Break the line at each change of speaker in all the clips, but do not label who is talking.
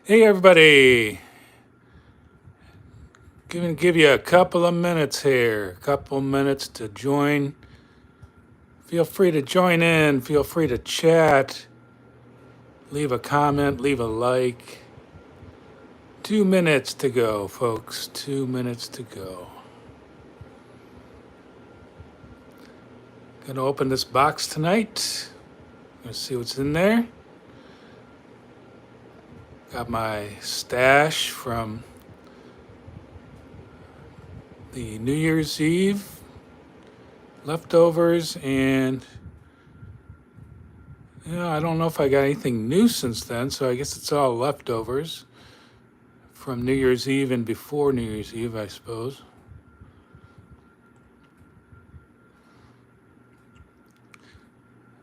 Hey everybody, give you a couple of minutes here, a couple minutes to join. Feel free to join in, feel free to chat, leave a comment, leave a like. 2 minutes to go, folks, 2 minutes to go. Gonna open this box tonight. Gonna see what's in there. Got my stash from the New Year's Eve leftovers, and I don't know if I got anything new since then, so I guess it's all leftovers from New Year's Eve and before New Year's Eve, I suppose.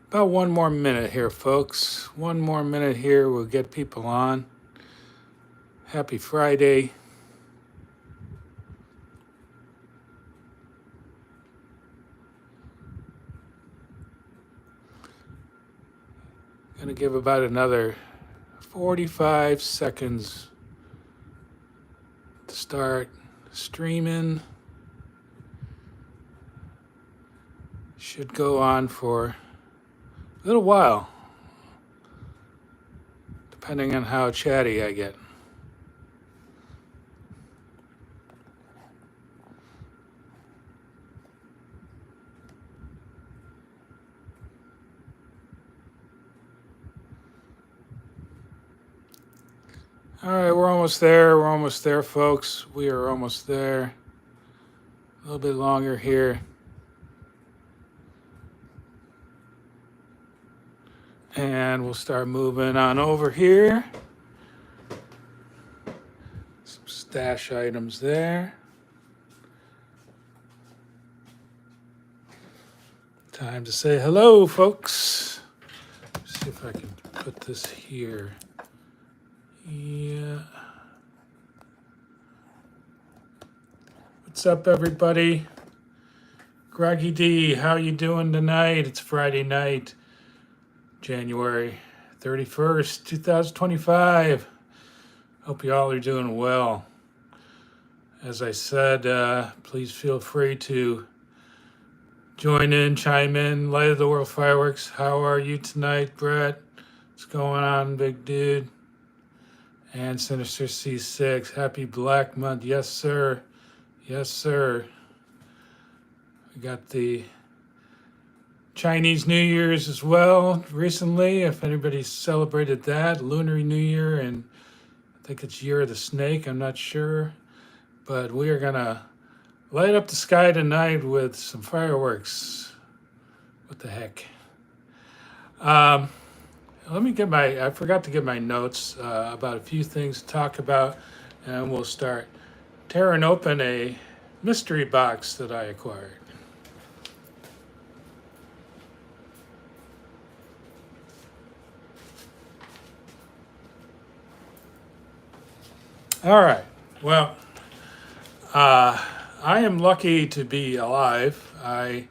About one more minute here, folks. One more minute here, we'll get people on. Happy Friday. Gonna give about another 45 seconds to start streaming. Should go on for a little while, depending on how chatty I get. All right, we're almost there. We're almost there, folks. We are almost there. A little bit longer here. And we'll start moving on over here. Some stash items there. Time to say hello, folks. Let's see if I can put this here. Yeah. What's up, everybody? Groggy D, how you doing tonight? It's Friday night, January 31st, 2025. Hope you all are doing well. As I said, please feel free to join in, chime in, Light of the World Fireworks. How are you tonight, Brett? What's going on, big dude? And Sinister C6, happy Black Month. Yes, sir. Yes, sir. We got the Chinese New Year's as well recently. If anybody celebrated that, Lunar New Year, and I think it's Year of the Snake, I'm not sure. But we are going to light up the sky tonight with some fireworks. What the heck? Let me get I forgot to get my notes about a few things to talk about, and we'll start tearing open a mystery box that I acquired. All right. Well, I am lucky to be alive. I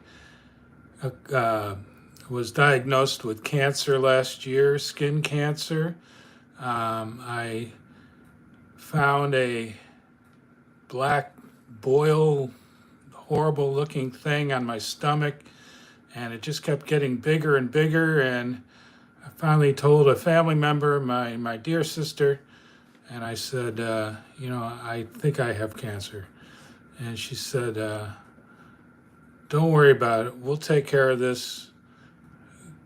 was diagnosed with cancer last year, skin cancer. I found a black boil, horrible looking thing on my stomach, and it just kept getting bigger and bigger. And I finally told a family member, my dear sister, and I said, I think I have cancer. And she said, don't worry about it. We'll take care of this.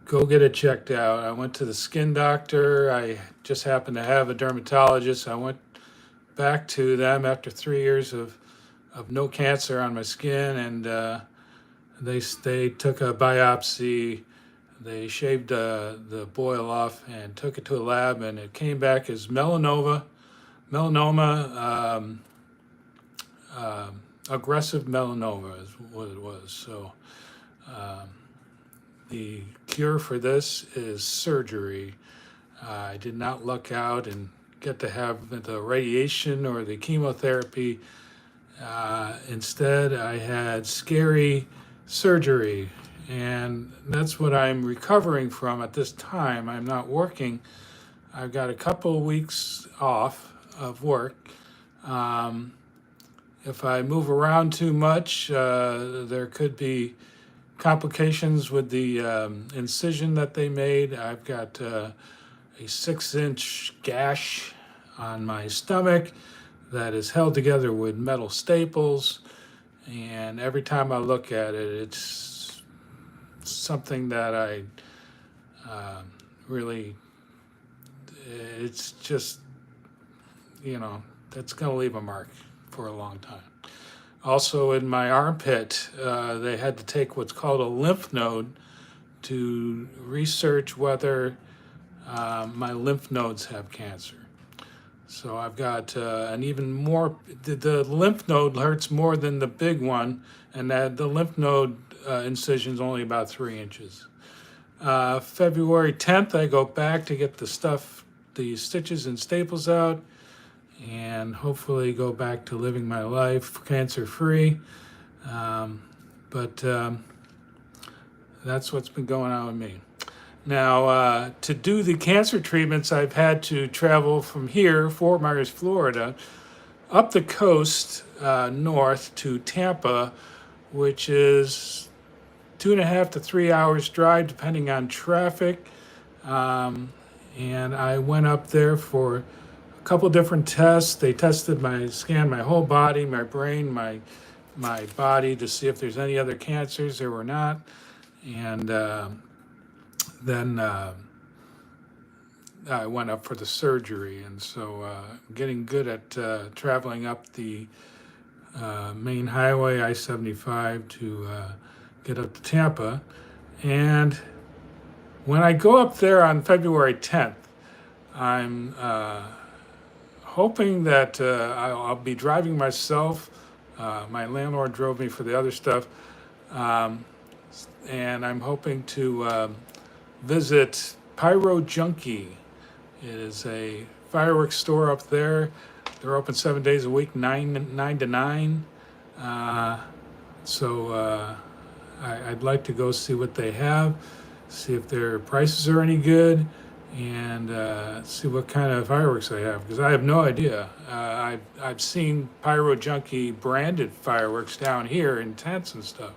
Go get it checked out. I went to the skin doctor. I just happened to have a dermatologist. I went back to them after 3 years of no cancer on my skin, and they took a biopsy. They shaved the boil off and took it to a lab, and it came back as melanoma, aggressive melanoma is what it was. So the cure for this is surgery. I did not luck out and get to have the radiation or the chemotherapy. Instead, I had scary surgery, and that's what I'm recovering from at this time. I'm not working. I've got a couple of weeks off of work. Um, if I move around too much, there could be complications with the incision that they made. I've got a 6-inch gash on my stomach that is held together with metal staples. And every time I look at it, it's something that I really, it's just, that's going to leave a mark for a long time. Also, in my armpit, they had to take what's called a lymph node to research whether my lymph nodes have cancer. So I've got an even more, the lymph node hurts more than the big one, and that the lymph node incision is only about 3 inches. February 10th, I go back to get the stitches and staples out, and hopefully go back to living my life cancer-free. But that's what's been going on with me. Now, to do the cancer treatments, I've had to travel from here, Fort Myers, Florida, up the coast north to Tampa, which is 2.5 to 3 hours drive, depending on traffic. And I went up there for a couple different tests. They scanned my whole body, my brain, my body to see if there's any other cancers. There were not. And then I went up for the surgery. And so getting good at traveling up the main highway, I-75, to get up to Tampa. And when I go up there on February 10th, I'm hoping that I'll be driving myself. My landlord drove me for the other stuff. And I'm hoping to visit Pyro Junkie. It is a fireworks store up there. They're open 7 days a week, 9 to 9. So I'd like to go see what they have, see if their prices are any good, and see what kind of fireworks they have, because I have no idea. I've seen Pyro Junkie branded fireworks down here in tents and stuff,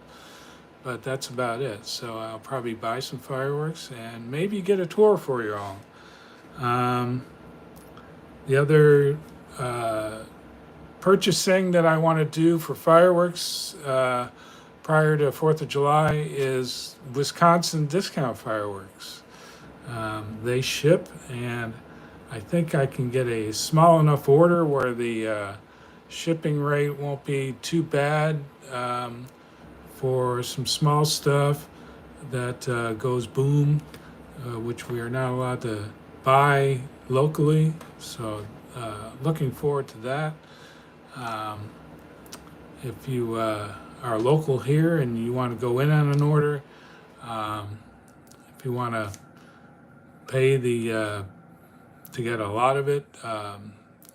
but that's about it. So I'll probably buy some fireworks and maybe get a tour for you all. The other purchasing that I want to do for fireworks prior to 4th of July is Wisconsin discount fireworks. They ship, and I think I can get a small enough order where the shipping rate won't be too bad for some small stuff that goes boom, which we are not allowed to buy locally. So looking forward to that. If you are local here and you want to go in on an order, if you want to pay to get a lot of it,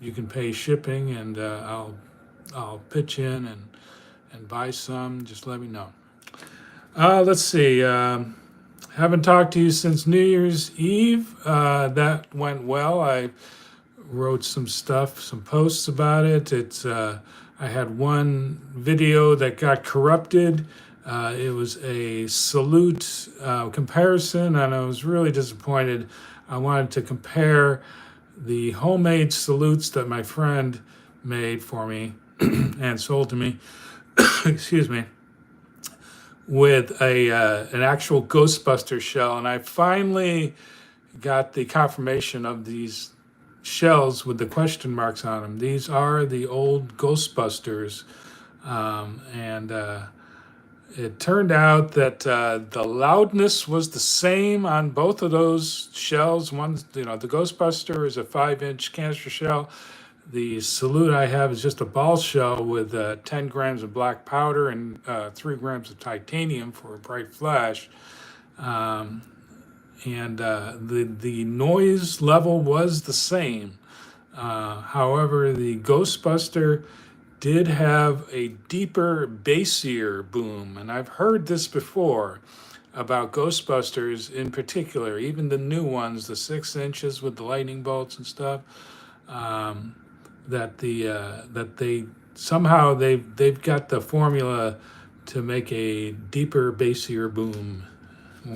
you can pay shipping, and I'll pitch in and buy some. Just let me know. Let's see. Haven't talked to you since New Year's Eve. That went well. I wrote some posts about it. I had one video that got corrupted. It was a salute comparison, and I was really disappointed. I wanted to compare the homemade salutes that my friend made for me and sold to me, excuse me, with an actual Ghostbuster shell. And I finally got the confirmation of these shells with the question marks on them. These are the old Ghostbusters. And it turned out that the loudness was the same on both of those shells. One, the Ghostbuster is a 5-inch canister shell. The salute I have is just a ball shell with 10 grams of black powder and 3 grams of titanium for a bright flash. And the noise level was the same. However, the Ghostbuster did have a deeper, bassier boom, and I've heard this before. about Ghostbusters in particular, even the new ones, the 6 inches with the lightning bolts and stuff. Um, that they somehow they've got the formula to make a deeper, bassier boom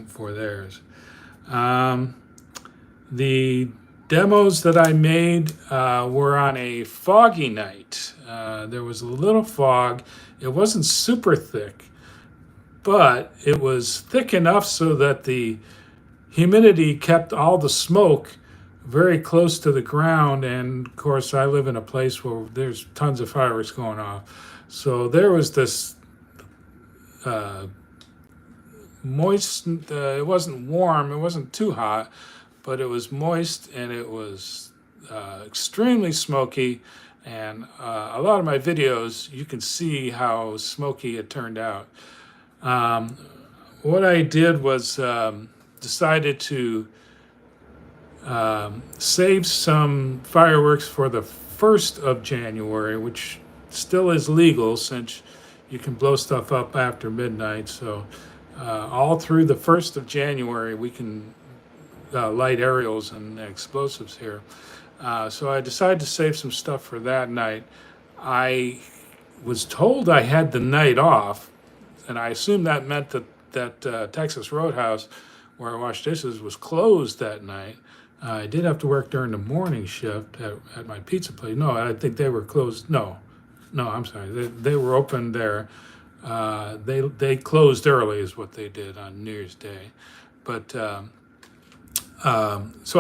for theirs. Um, the demos that I made were on a foggy night. There was a little fog. It wasn't super thick, but it was thick enough so that the humidity kept all the smoke very close to the ground. And of course, I live in a place where there's tons of fireworks going off. So there was this uh, moist, it wasn't warm, it wasn't too hot, but it was moist and it was extremely smoky. And a lot of my videos, you can see how smoky it turned out. Um, what I did was decided to save some fireworks for the 1st of January, which still is legal since you can blow stuff up after midnight. So all through the 1st of January, we can light aerials and explosives here. So I decided to save some stuff for that night. I was told I had the night off, and I assumed that meant that Texas Roadhouse, where I washed dishes, was closed that night. I did have to work during the morning shift at my pizza place. No, I think they were closed. No, I'm sorry. They were open there. They closed early, is what they did on New Year's Day. But so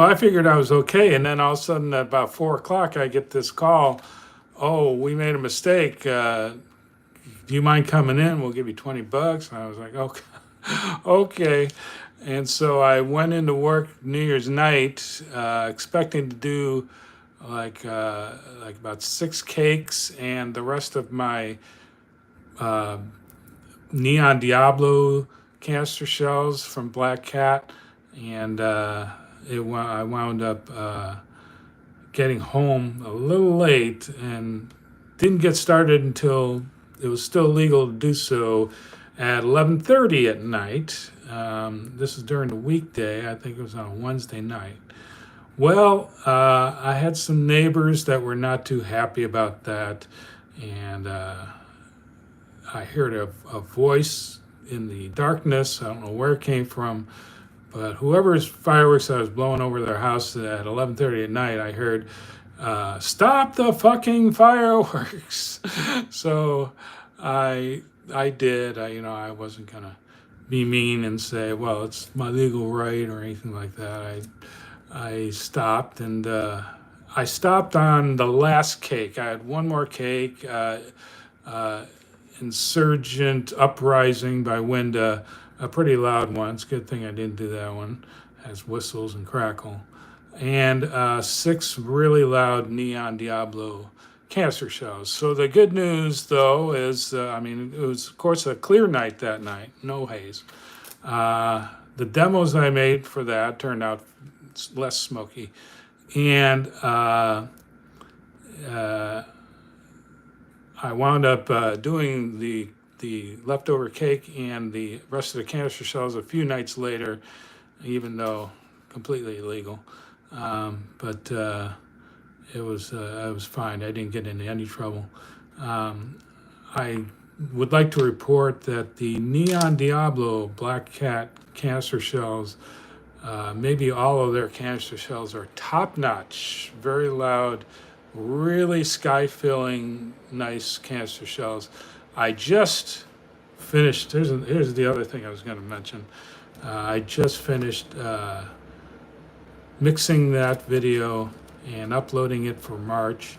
I figured I was okay, and then all of a sudden, at about 4 o'clock, I get this call. Oh, we made a mistake. Do you mind coming in? We'll give you $20. And I was like, okay, okay. And so I went into work New Year's night, expecting to do like about 6 cakes and the rest of my uh, Neon Diablo canister shells from Black Cat, and I wound up getting home a little late and didn't get started until it was still legal to do so at 11:30 at night. This is during the weekday. I think it was on a Wednesday night. Well, I had some neighbors that were not too happy about that, and I heard a voice in the darkness. I don't know where it came from, but whoever's fireworks I was blowing over their house at 11:30 at night, I heard, "Stop the fucking fireworks!" So I did. I wasn't gonna be mean and say, "Well, it's my legal right" or anything like that. I stopped, and I stopped on the last cake. I had one more cake. Uh, Insurgent Uprising by Winda, a pretty loud one. It's a good thing I didn't do that one. It has whistles and crackle. And 6 really loud Neon Diablo canister shells. So the good news, though, is it was, of course, a clear night that night, no haze. The demos I made for that turned out less smoky. And I wound up doing the leftover cake and the rest of the canister shells a few nights later, even though completely illegal. But it was fine. I didn't get into any trouble. I would like to report that the Neon Diablo Black Cat canister shells, maybe all of their canister shells, are top notch, very loud, really sky-filling, nice canister shells. I just finished. Here's the other thing I was going to mention. I just finished mixing that video and uploading it for March.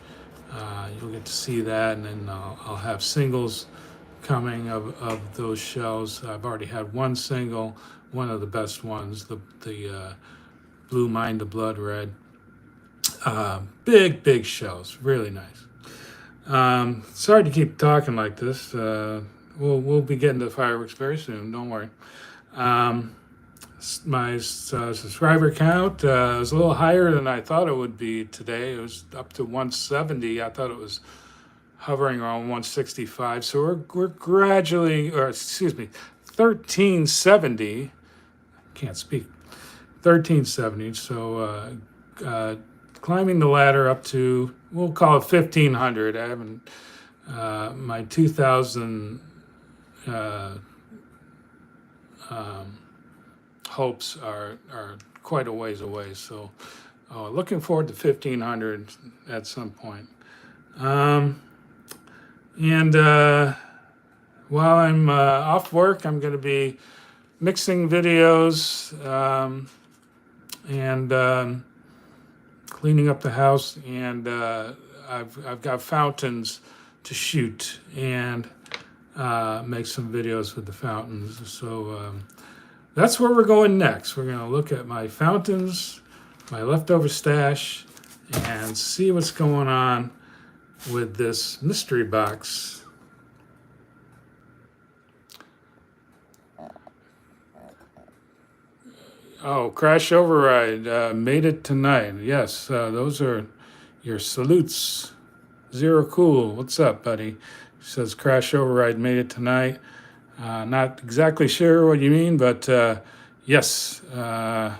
You'll get to see that, and then I'll have singles coming of those shells. I've already had one single, one of the best ones, the Blue Mind the Blood Red. Big shells, really nice. Sorry to keep talking like this. We'll be getting to the fireworks very soon. Don't worry. My subscriber count is a little higher than I thought it would be today. It was up to 170. I thought it was hovering around 165. So we're gradually, or excuse me, 1370. Can't speak. 1370. So climbing the ladder up to, we'll call it 1500. I haven't, my 2000 hopes are quite a ways away. So looking forward to 1500 at some point. And while I'm off work, I'm going to be mixing videos and cleaning up the house. And I've got fountains to shoot and make some videos with the fountains. So that's where we're going next. We're going to look at my fountains, my leftover stash, and see what's going on with this mystery box. Oh, Crash Override made it tonight. Yes, those are your salutes. Zero Cool, what's up, buddy? Says Crash Override made it tonight. Not exactly sure what you mean, but yes, got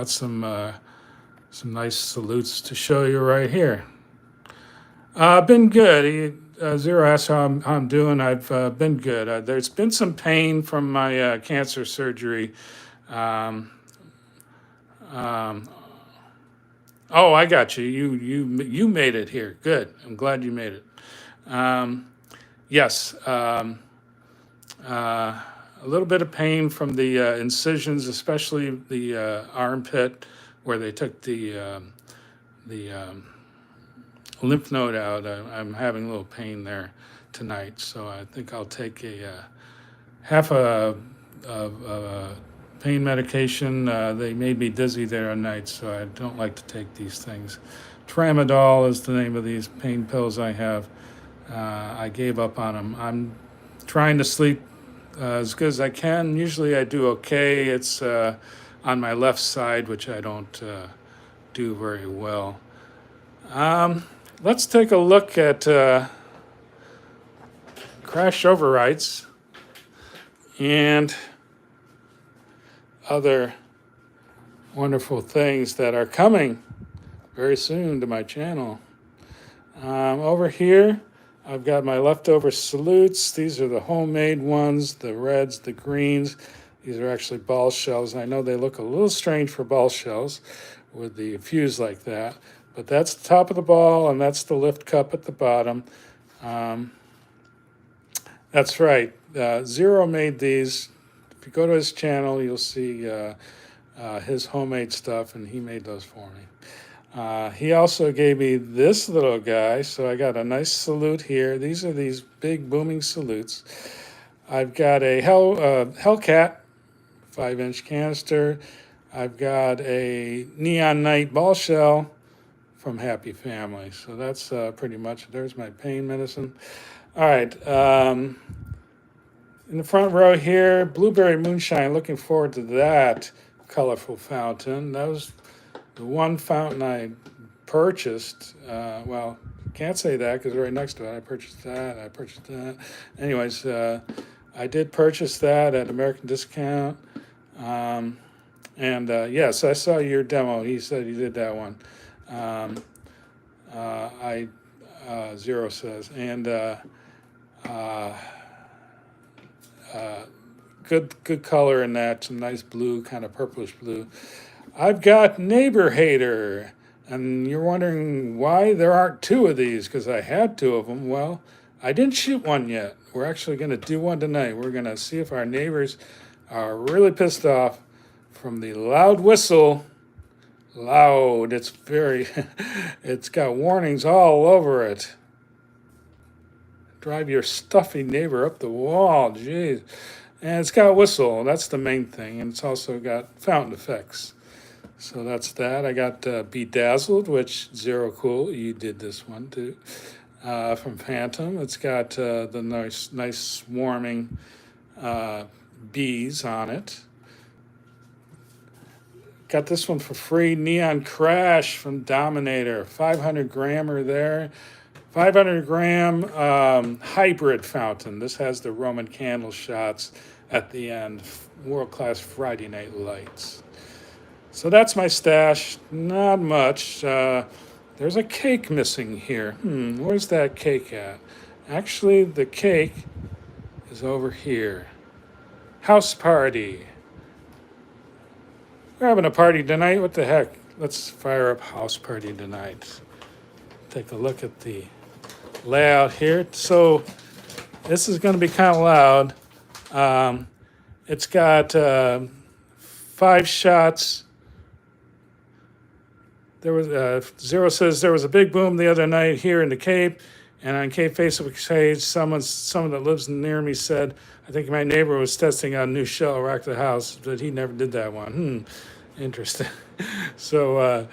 some nice salutes to show you right here. Been good. Zero asks how I'm doing. I've been good. There's been some pain from my cancer surgery. Oh, I got you. You made it here. Good. I'm glad you made it. Yes. A little bit of pain from the incisions, especially the armpit, where they took the lymph node out. I'm having a little pain there tonight, so I think I'll take a half a pain medication. They made me dizzy there at night, so I don't like to take these things. Tramadol is the name of these pain pills I have. I gave up on them. I'm trying to sleep as good as I can. Usually I do okay. It's on my left side, which I don't do very well. Let's take a look at Crash Overrides and other wonderful things that are coming very soon to my channel. Over here, I've got my leftover salutes. These are the homemade ones, the reds, the greens. These are actually ball shells. I know they look a little strange for ball shells with the fuse like that, but that's the top of the ball and that's the lift cup at the bottom. That's right. Zero made these. If you go to his channel, you'll see his homemade stuff, and he made those for me. He also gave me this little guy, so I got a nice salute here. These are these big booming salutes. I've got a Hellcat 5-inch canister. I've got a Neon Night ball shell from Happy Family. So that's pretty much, there's my pain medicine. All right. In the front row here, Blueberry Moonshine. Looking forward to that colorful fountain. That was the one fountain I purchased. Well, can't say that because right next to it, I purchased that. Anyways, I did purchase that at American Discount. Yes, I saw your demo. He said you did that one. Zero says. And good color in that. Some nice blue, kind of purplish blue. I've got Neighbor Hater. And you're wondering why there aren't two of these, because I had two of them. Well, I didn't shoot one yet. We're actually going to do one tonight. We're going to see if our neighbors are really pissed off from the loud whistle. Loud. It's very, it's got warnings all over it. Drive your stuffy neighbor up the wall. Jeez. And it's got a whistle. That's the main thing. And it's also got fountain effects. So that's that. I got Bedazzled, which Zero Cool. You did this one too. From Phantom. It's got the nice swarming bees on it. Got this one for free. Neon Crash from Dominator. 500 grammer there. 500-gram hybrid fountain. This has the Roman candle shots at the end. World-class Friday night lights. So that's my stash. Not much. There's a cake missing here. Where's that cake at? Actually, the cake is over here. House party. We're having a party tonight. What the heck? Let's fire up house party tonight. Take a look at the layout here. So this is going to be kind of loud. It's got 5 shots. There was Zero says there was a big boom the other night here in the Cape, and on Cape Facebook page, someone that lives near me said, "I think my neighbor was testing out a new show, Rock the House, but he never did that one." Interesting. So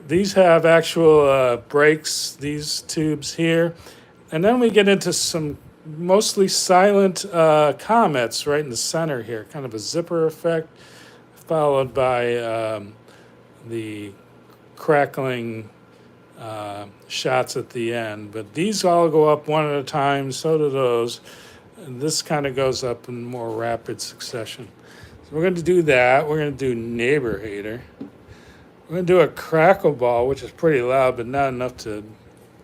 these have actual brakes, these tubes here, and then we get into some mostly silent comets right in the center here, kind of a zipper effect, followed by the crackling shots at the end. But these all go up one at a time, so do those. And this kind of goes up in more rapid succession. So we're going to do that. We're going to do Neighbor Hater. We're going to do a crackle ball, which is pretty loud, but not enough to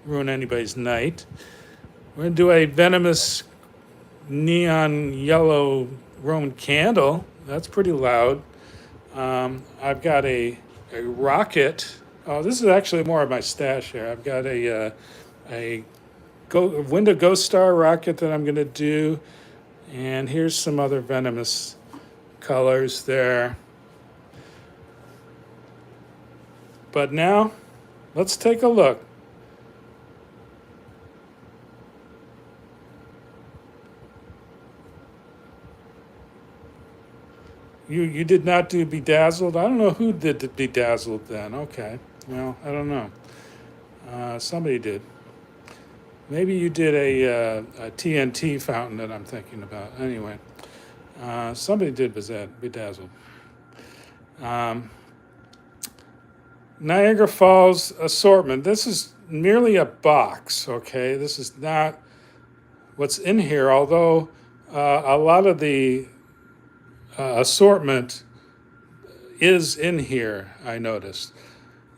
ruin anybody's night. We're going to do a venomous neon yellow Roman candle. That's pretty loud. I've got a rocket. Oh, this is actually more of my stash here. I've got a window ghost star rocket that I'm going to do. And here's some other venomous colors there. But now, let's take a look. You did not do Bedazzled? I don't know who did the Bedazzled then. Okay. Well, I don't know. Somebody did. Maybe you did a TNT fountain that I'm thinking about. Anyway, somebody did Bedazzled. Niagara Falls assortment. This is merely a box, okay? This is not what's in here, although a lot of the assortment is in here, I noticed.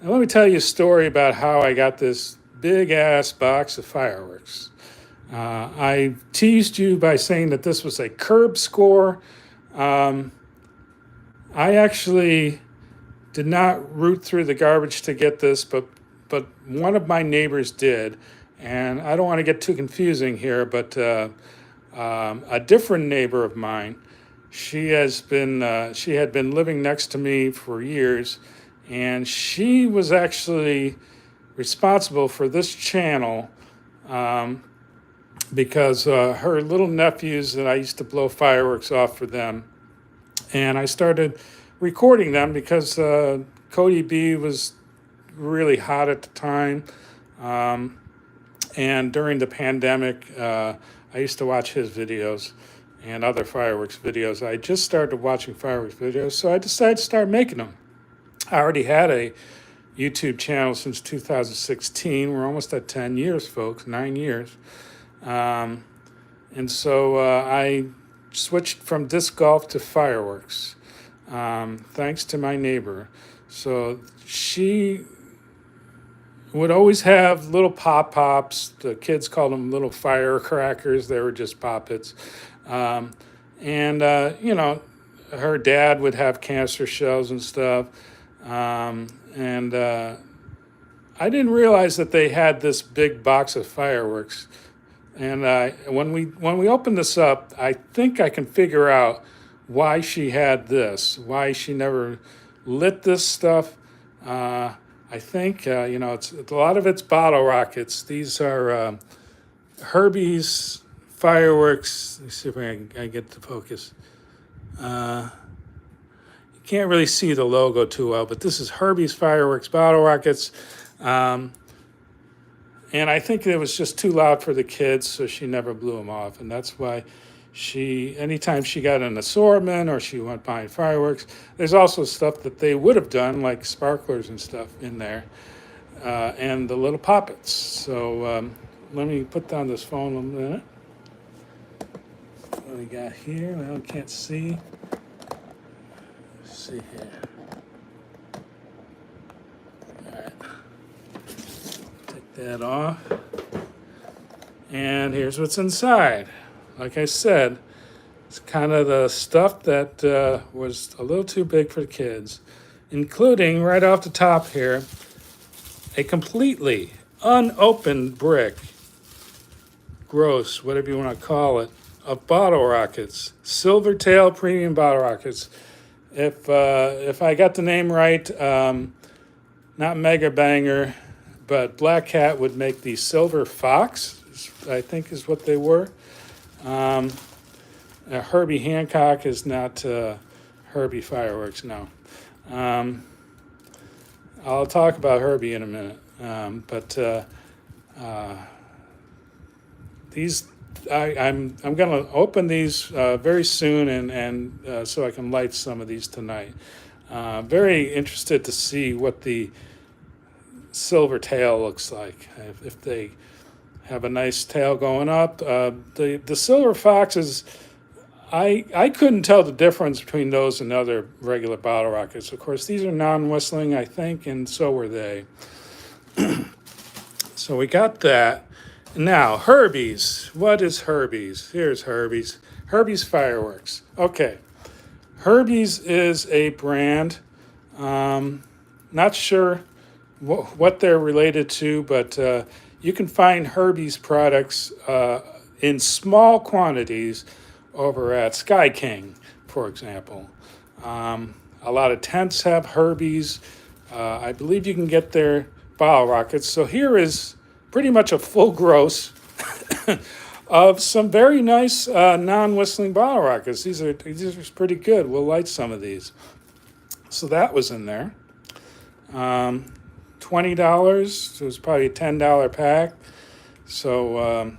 Now, let me tell you a story about how I got this big ass box of fireworks. I teased you by saying that this was a curb score. I actually did not root through the garbage to get this, but one of my neighbors did. And I don't want to get too confusing here, but a different neighbor of mine, she had been living next to me for years, and she was actually responsible for this channel because her little nephews that I used to blow fireworks off for them, and I started recording them because Cody B was really hot at the time, and during the pandemic, I used to watch his videos and other fireworks videos. I just started watching fireworks videos, so I decided to start making them. I already had a YouTube channel since 2016. We're almost at 10 years, folks, 9 years. And so I switched from disc golf to fireworks, thanks to my neighbor. So she would always have little pop-pops. The kids called them little firecrackers. They were just pop-its. Her dad would have cancer shells and stuff. I didn't realize that they had this big box of fireworks. And when we open this up, I think I can figure out why she had this, why she never lit this stuff. I think, it's a lot of it's bottle rockets. These are Herbie's fireworks. Let me see if I can get the focus. You can't really see the logo too well, but this is Herbie's fireworks bottle rockets. And I think it was just too loud for the kids, so she never blew them off. And that's why anytime she got an assortment or she went buying fireworks, there's also stuff that they would have done, like sparklers and stuff in there, and the little poppets. So let me put down this phone a minute. What we got here? Well, I can't see. Let's see here. All right. Take that off. And here's what's inside. Like I said, it's kind of the stuff that was a little too big for the kids, including right off the top here, a completely unopened brick, gross, whatever you want to call it, of bottle rockets, Silvertail premium bottle rockets. If I got the name right, not Mega Banger, but Black Cat would make the Silver Fox, I think is what they were. Herbie Hancock is not Herbie Fireworks, no. I'll talk about Herbie in a minute. But these, I'm going to open these very soon, and so I can light some of these tonight. Very interested to see what the silver tail looks like. If they have a nice tail going up, the silver foxes, I couldn't tell the difference between those and other regular bottle rockets. Of course, these are non-whistling, I think, and so were they. So we got that. Now, Herbie's. What is Herbie's? Here's Herbie's. Herbie's Fireworks. Okay. Herbie's is a brand. Not sure what they're related to, but you can find Herbie's products in small quantities over at Sky King, for example. A lot of tents have Herbie's. I believe you can get their bottle rockets. So here is pretty much a full gross of some very nice non-whistling bottle rockets. These are pretty good. We'll light some of these. So that was in there. $20. So it was probably a $10 pack. So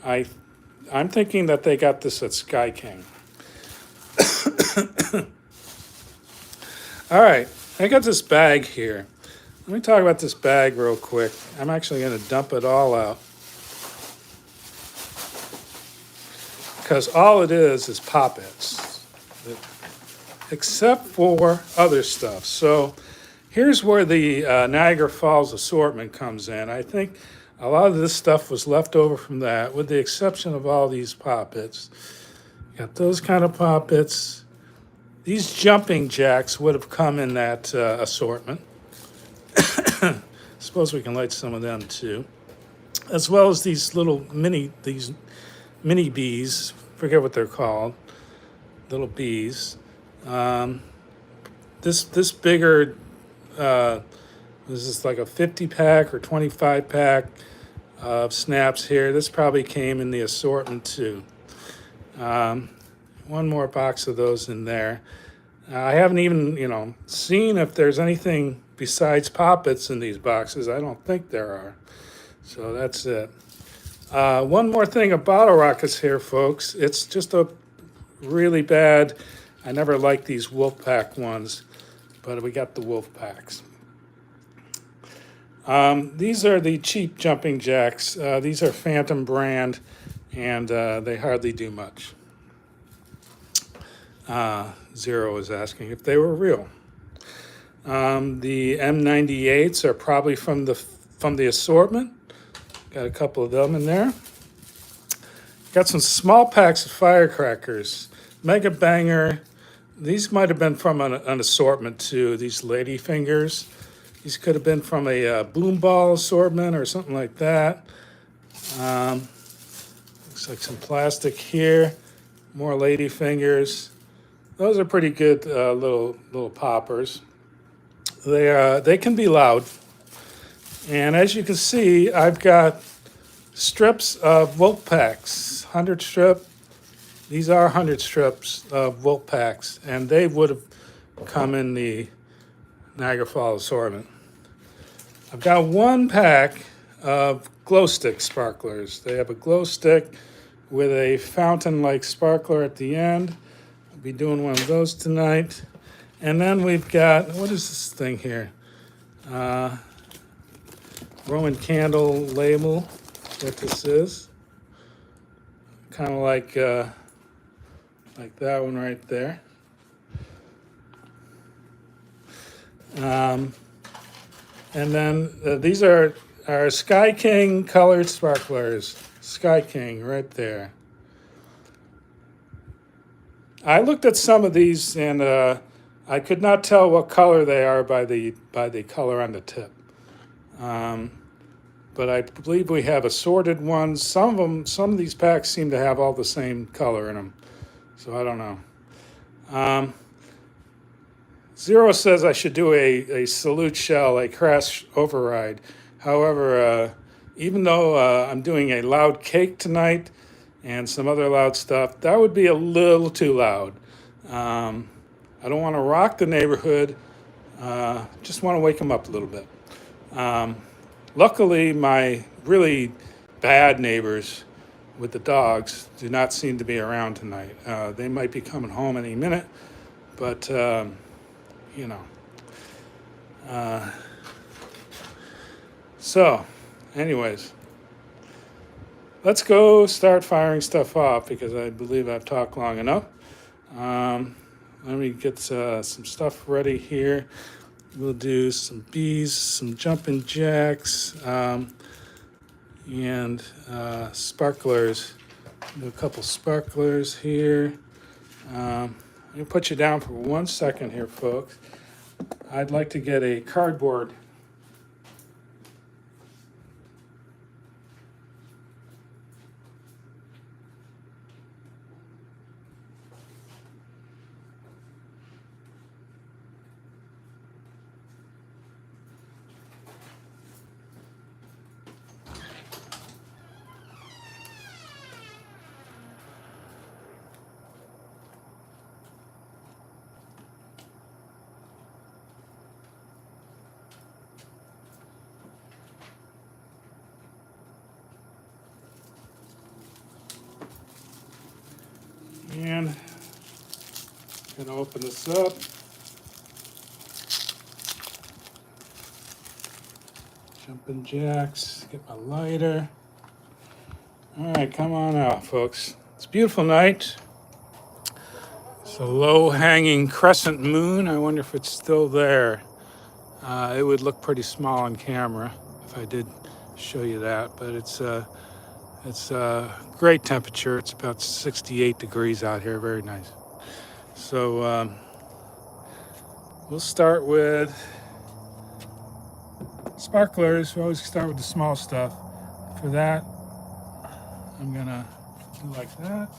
I'm thinking that they got this at Sky King. All right, I got this bag here. Let me talk about this bag real quick. I'm actually going to dump it all out. Because all it is Pop-Its. Except for other stuff. So here's where the Niagara Falls assortment comes in. I think a lot of this stuff was left over from that, with the exception of all these Pop-Its. Got those kind of Pop-Its. These jumping jacks would have come in that assortment. Suppose we can light some of them too. As well as these little mini bees. Forget what they're called. Little bees. This bigger, this is like a 50 pack or 25 pack of snaps here. This probably came in the assortment too. One more box of those in there. I haven't even, seen if there's anything besides Pop-Its in these boxes. I don't think there are. So that's it. One more thing of bottle rockets here, folks. It's just a really bad. I never liked these Wolfpack ones, but we got the Wolfpacks. These are the cheap jumping jacks. These are Phantom brand, and they hardly do much. Zero is asking if they were real. The M98s are probably from the assortment. Got a couple of them in there. Got some small packs of firecrackers. Mega Banger. These might have been from an assortment too. These lady fingers. These could have been from a boom ball assortment or something like that. Looks like some plastic here. More lady fingers. Those are pretty good little poppers. They can be loud. And as you can see, I've got strips of Wolfpacks, 100 strip. These are 100 strips of Wolfpacks, and they would have come in the Niagara Falls assortment. I've got one pack of glow stick sparklers. They have a glow stick with a fountain-like sparkler at the end. I'll be doing one of those tonight. And then we've got, what is this thing here? Roman candle label. what this is. Kind of like that one right there. And then these are our Sky King colored sparklers. Sky King right there. I looked at some of these and I could not tell what color they are by the color on the tip. But I believe we have assorted ones. Some of these packs seem to have all the same color in them. So I don't know. Zero says I should do a salute shell, a crash override. However, even though I'm doing a loud cake tonight and some other loud stuff, that would be a little too loud. I don't want to rock the neighborhood. Just want to wake them up a little bit. Luckily, my really bad neighbors with the dogs do not seem to be around tonight. They might be coming home any minute, but you know. So, anyways, let's go start firing stuff off because I believe I've talked long enough. Let me get some stuff ready here. We'll do some bees, some jumping jacks, and sparklers. Do a couple sparklers here. Let me put you down for 1 second here, folks. I'd like to get a cardboard. And I'm gonna open this up. Jumping jacks, get my lighter. All right, come on out, folks. It's a beautiful night. It's a low-hanging crescent moon. I wonder if it's still there. It would look pretty small on camera if I did show you that, but it's great temperature. It's about 68 degrees out here. Very nice. So we'll start with sparklers. We always start with the small stuff. For that, I'm gonna do like that.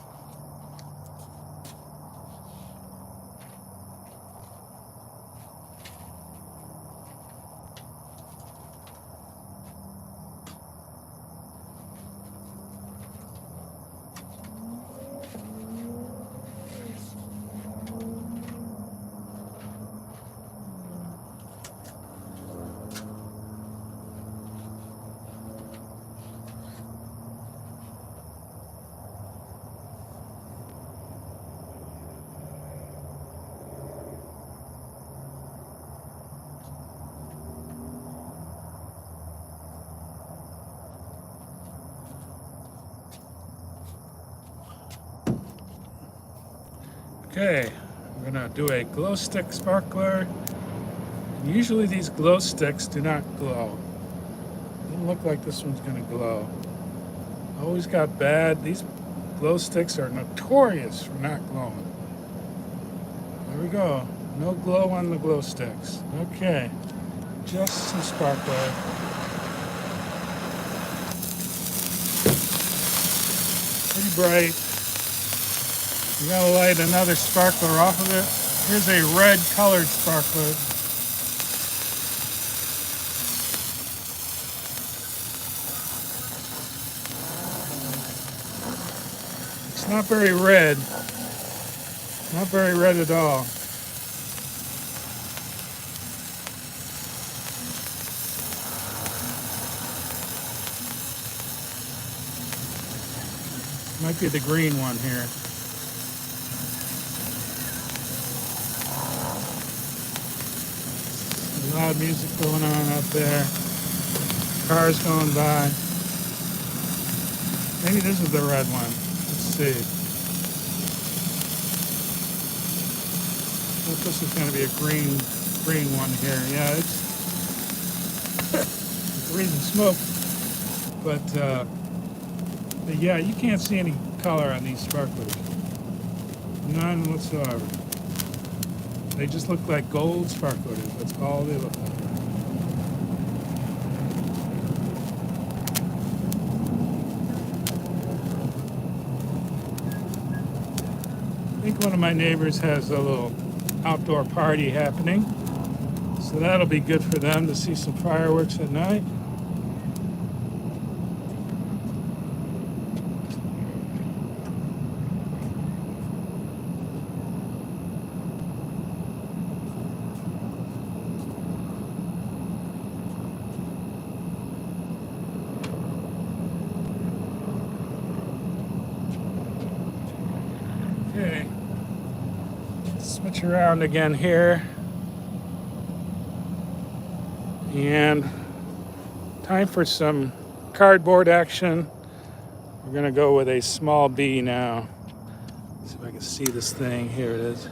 Okay, I'm gonna do a glow stick sparkler. And usually these glow sticks do not glow. Doesn't look like this one's gonna glow. Always got bad. These glow sticks are notorious for not glowing. There we go. No glow on the glow sticks. Okay, just some sparkler. Pretty bright. You gotta light another sparkler off of it. Here's a red colored sparkler. It's not very red. Not very red at all. Might be the green one here. Loud music going on up there. Cars going by. Maybe this is the red one. Let's see. I hope this is going to be a green one here. Yeah, it's green smoke, but yeah, you can't see any color on these sparklers. None whatsoever. They just look like gold sparklers. That's all they look like. I think one of my neighbors has a little outdoor party happening, so that'll be good for them to see some fireworks at night. Okay, switch around again here. And time for some cardboard action. We're gonna go with a small B now. See if I can see this thing. Here it is.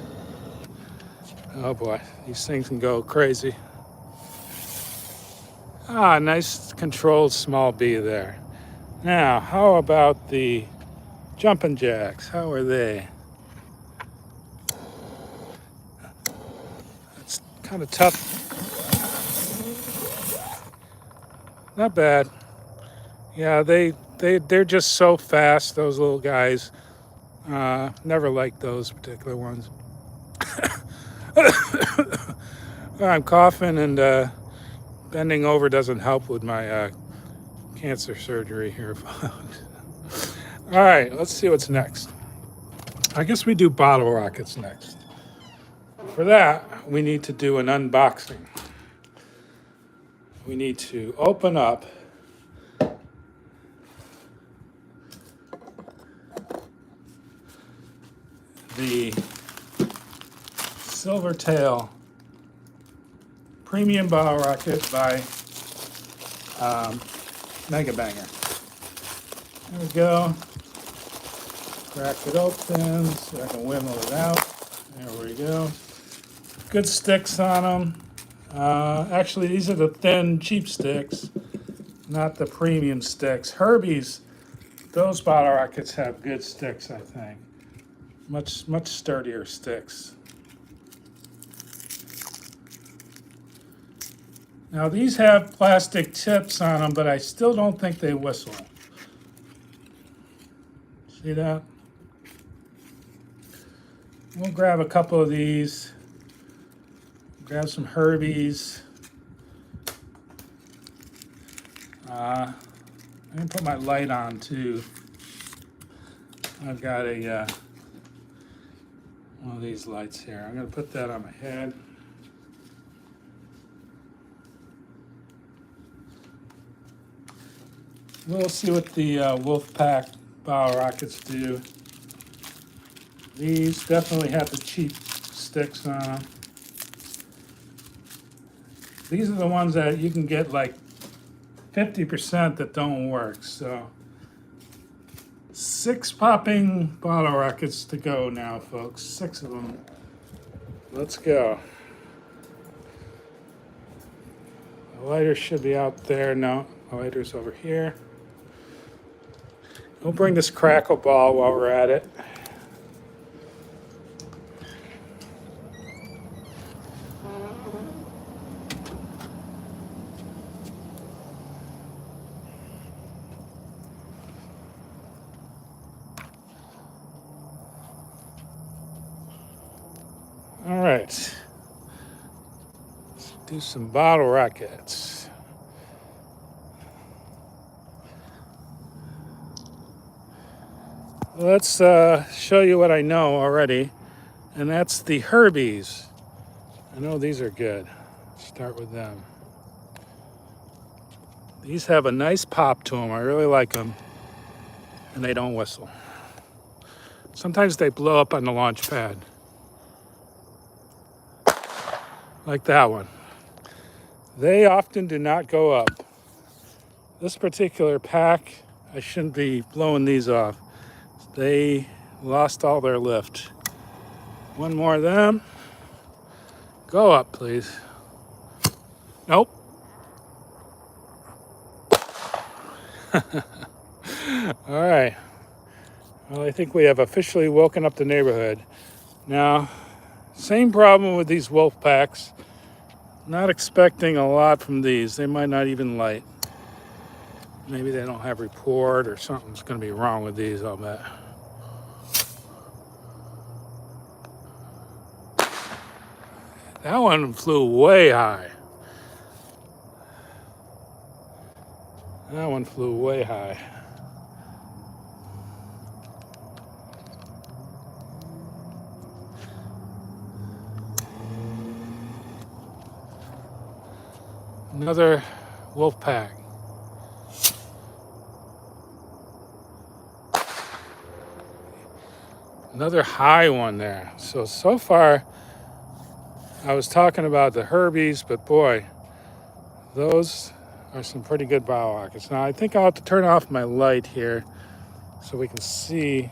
Oh boy, these things can go crazy. Ah, nice controlled small B there. Now, how about the jumping jacks? How are they? It's kind of tough. Not bad. Yeah, they're just so fast, those little guys. Never liked those particular ones. I'm coughing and bending over doesn't help with my cancer surgery here, folks. All right, let's see what's next. I guess we do bottle rockets next. For that, we need to do an unboxing. We need to open up the Silvertail Premium Bottle Rocket by Mega Banger. There we go. Crack it open so I can wimble it out. There we go. Good sticks on them. Actually, these are the thin, cheap sticks, not the premium sticks. Herbie's, those bottle rockets have good sticks, I think. Much sturdier sticks. Now these have plastic tips on them, but I still don't think they whistle. See that? We'll grab a couple of these. Grab some Herbies. I'm gonna put my light on too. I've got a one of these lights here. I'm gonna put that on my head. We'll see what the Wolfpack bottle rockets do. These definitely have the cheap sticks on them. These are the ones that you can get like 50% that don't work. So 6 popping bottle rockets to go now, folks. 6 of them. Let's go. The lighter should be out there. No, the lighter's over here. We'll bring this crackle ball while we're at it. All right, let's do some bottle rockets. Let's show you what I know already, and that's the Herbies. I know these are good. Start with them. These have a nice pop to them. I really like them, and they don't whistle. Sometimes they blow up on the launch pad. Like that one. They often do not go up. This particular pack I shouldn't be blowing these off. They lost all their lift. One more of them. Go up, please. Nope. All right. Well, I think we have officially woken up the neighborhood. Now, same problem with these wolf packs. Not expecting a lot from these. They might not even light. Maybe they don't have report or something's going to be wrong with these, I'll bet. That one flew way high. That one flew way high. Another wolf pack. Another high one there. So far, I was talking about the Herbies, but boy, those are some pretty good bow rockets. Now, I think I'll have to turn off my light here so we can see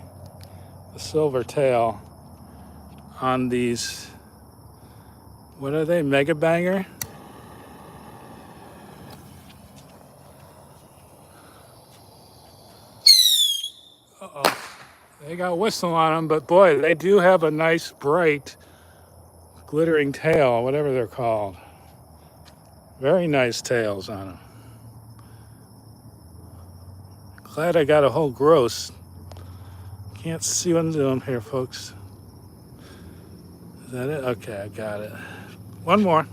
the silver tail on these. What are they? Mega Banger? Uh-oh. They got whistle on them, but boy, they do have a nice, bright, glittering tail, whatever they're called. Very nice tails on them. Glad I got a whole gross. Can't see what I'm doing here, folks. Is that it? Okay, I got it. One more.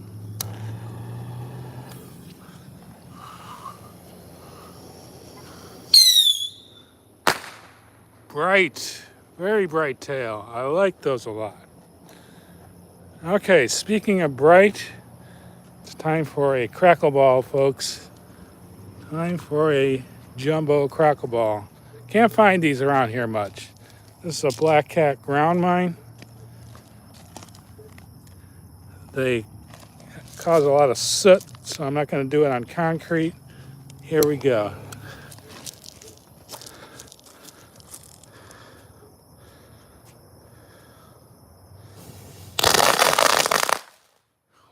Bright, very bright tail. I like those a lot. Okay, speaking of bright, it's time for a crackle ball, folks. Time for a jumbo crackle ball. Can't find these around here much. This is a Black Cat ground mine. They cause a lot of soot, so I'm not going to do it on concrete. Here we go.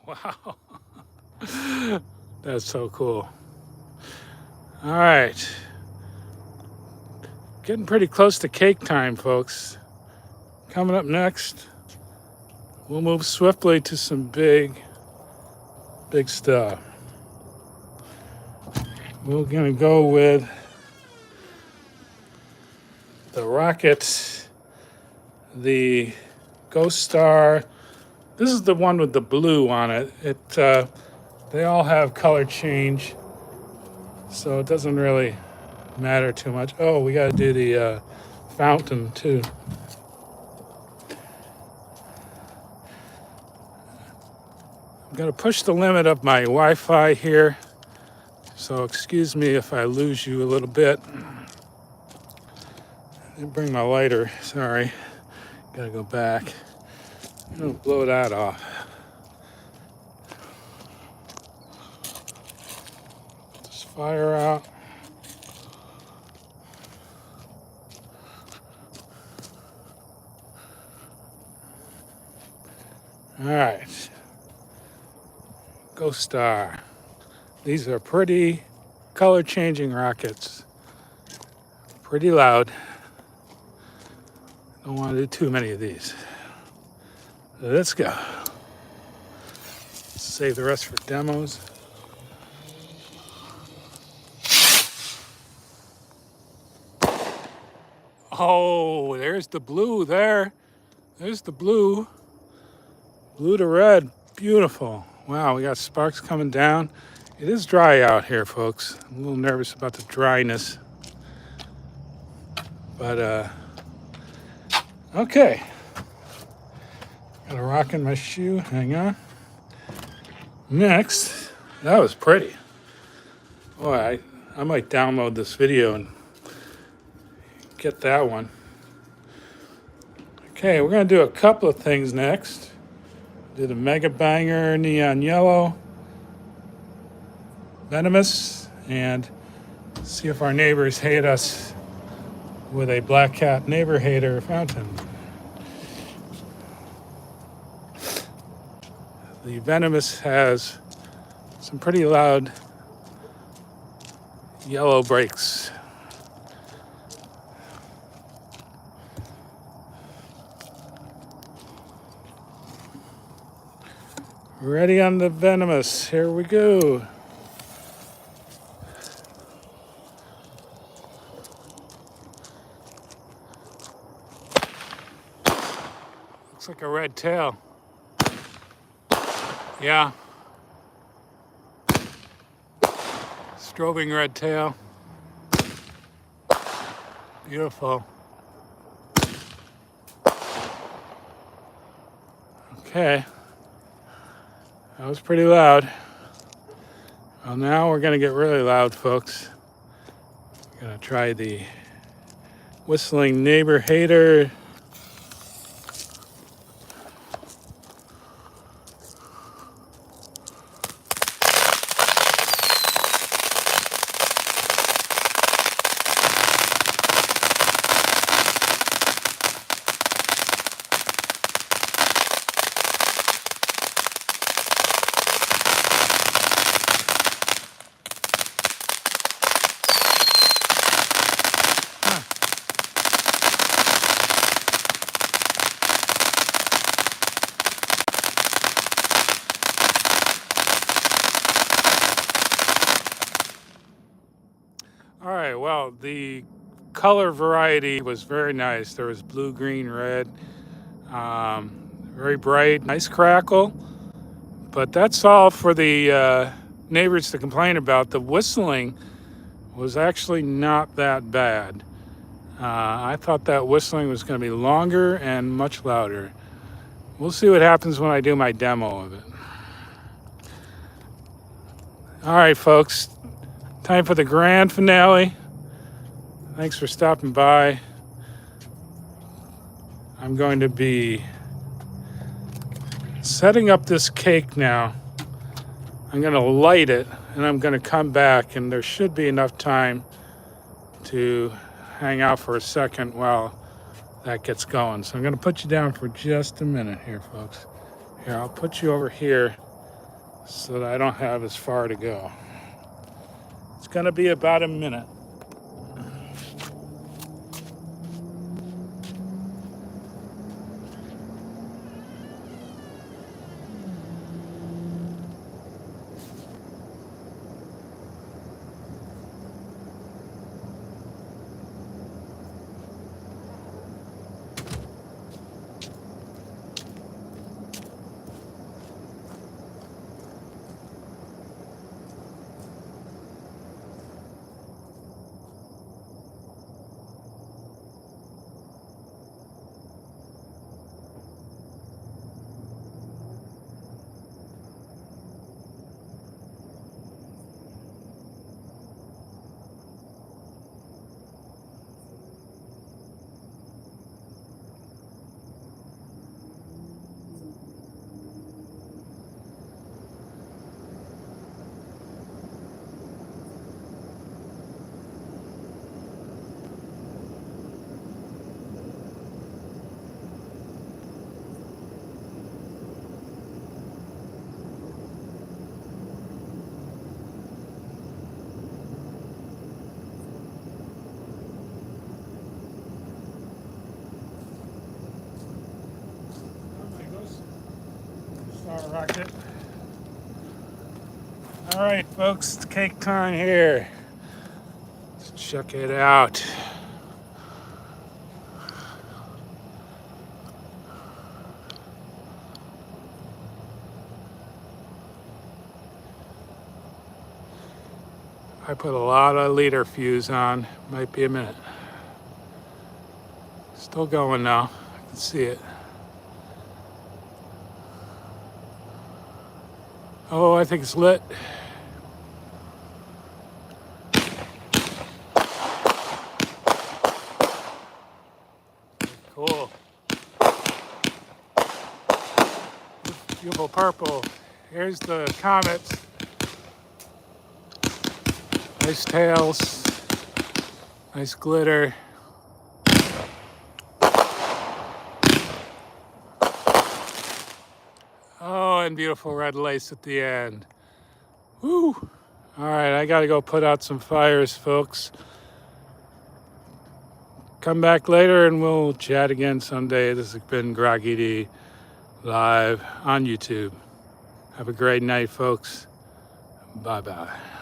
Wow. That's so cool. All right. Getting pretty close to cake time, folks. Coming up next, we'll move swiftly to some big stuff. We're going to go with the rocket, the Ghost Star. This is the one with the blue on it. They all have color change, so it doesn't really matter too much. Oh, we got to do the fountain too. I'm going to push the limit of my Wi-Fi here, so excuse me if I lose you a little bit. I didn't bring my lighter, sorry. Got to go back. I'm going to blow that off. Just fire out. All right. Ghost Star. These are pretty color changing rockets. Pretty loud. Don't want to do too many of these. Let's go. Save the rest for demos. Oh, there's the blue there. There's the blue. Blue to red. Beautiful. Wow, we got sparks coming down. It is dry out here, folks. I'm a little nervous about the dryness. But, okay. Got a rock in my shoe. Hang on. Next, that was pretty. Boy, I might download this video and get that one. Okay, we're going to do a couple of things next. Do the Mega Banger Neon Yellow, Venomous, and See if our neighbors hate us with a black cat neighbor hater fountain. The Venomous has some pretty loud yellow brakes. Ready on the Venomous. Here we go. Looks like a red tail. Yeah. Strobing red tail. Beautiful. Okay. That was pretty loud. Well, now we're going to get really loud, folks. We're going to try the whistling neighbor hater. All right, well, the color variety was very nice. There was blue, green, red, very bright, nice crackle. But that's all for the neighbors to complain about. The whistling was actually not that bad. I thought that whistling was going to be longer and much louder. We'll see what happens when I do my demo of it. All right, folks. Time for the grand finale. Thanks for stopping by. I'm going to be setting up this cake now. I'm going to light it and I'm going to come back, and there should be enough time to hang out for a second while that gets going. So I'm going to put you down for just a minute here, folks. Here, I'll put you over here so that I don't have as far to go. It's going to be about a minute. Rocket. All right, folks, it's cake time here. Let's check it out. I put a lot of liter fuse on. Might be a minute. Still going now. I can see it. Oh, I think it's lit. Cool. Beautiful purple. Here's the comets. Nice tails. Nice glitter. Oh, and beautiful red lace at the end. Woo! All right, I gotta go put out some fires, folks. Come back later and we'll chat again someday. This has been Groggy D live on YouTube. Have a great night, folks. Bye-bye.